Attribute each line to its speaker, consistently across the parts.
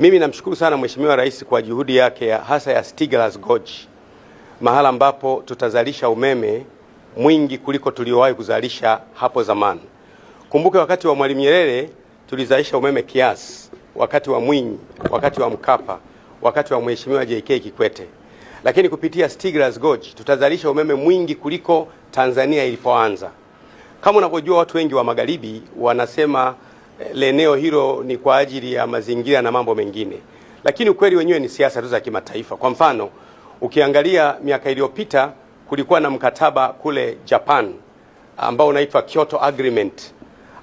Speaker 1: Mimi namshukuru sana Mheshimiwa Rais kwa juhudi yake hasa ya Stiegler's Gorge, mahala ambapo tutazalisha umeme mwingi kuliko tuliowahi kuzalisha hapo zamani. Kumbuke wakati wa Mwalimu Nyerere tulizalisha umeme kiasi, wakati wa Mwinyi, wakati wa Mkapa, wakati wa Mheshimiwa JK Kikwete. Lakini kupitia Stiegler's Gorge tutazalisha umeme mwingi kuliko Tanzania ilipoanza. Kama unavyojua, watu wengi wa magharibi wanasema eneo hilo ni kwa ajili ya mazingira na mambo mengine, lakini ukweli wenyewe ni siasa tu za kimataifa. Kwa mfano, ukiangalia miaka iliyopita kulikuwa na mkataba kule Japan ambao unaitwa Kyoto Agreement,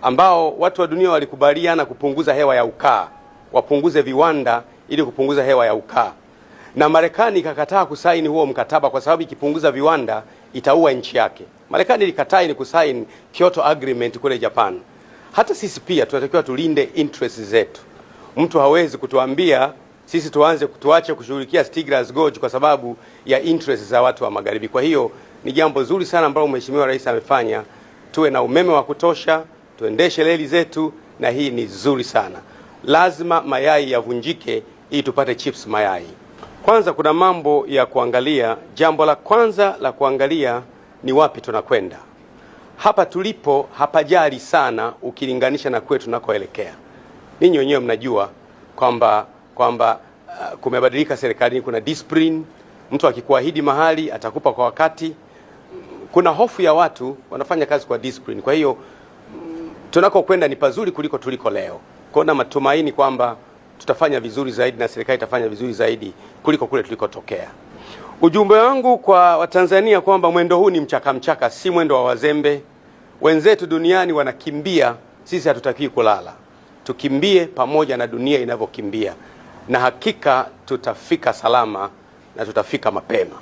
Speaker 1: ambao watu wa dunia walikubaliana kupunguza hewa ya ukaa, wapunguze viwanda ili kupunguza hewa ya ukaa, na Marekani ikakataa kusaini huo mkataba kwa sababu ikipunguza viwanda itaua nchi yake. Marekani ilikataa ni kusaini Kyoto Agreement kule Japan. Hata sisi pia tunatakiwa tulinde interests zetu. Mtu hawezi kutuambia sisi tuache kushughulikia Stiegler's Gorge kwa sababu ya interests za watu wa magharibi. Kwa hiyo ni jambo zuri sana ambalo Mheshimiwa Rais amefanya, tuwe na umeme wa kutosha, tuendeshe reli zetu, na hii ni zuri sana. Lazima mayai yavunjike ili tupate chips mayai. Kwanza kuna mambo ya kuangalia. Jambo la kwanza la kuangalia ni wapi tunakwenda. Hapa tulipo hapajali sana ukilinganisha na kwetu tunakoelekea. Ninyi wenyewe mnajua kwamba kumebadilika serikalini, kuna discipline. Mtu akikuahidi mahali atakupa kwa wakati. Kuna hofu ya watu wanafanya kazi kwa discipline. Kwa hiyo tunakokwenda ni pazuri kuliko tuliko leo. Kuna matumaini kwamba tutafanya vizuri zaidi na serikali itafanya vizuri zaidi kuliko kule tulikotokea. Ujumbe wangu kwa Watanzania kwamba mwendo huu ni mchaka, si mwendo wa wazembe. Wenzetu duniani wanakimbia, sisi hatutakiwi kulala. Tukimbie pamoja na dunia inavyokimbia, na hakika tutafika salama na tutafika mapema.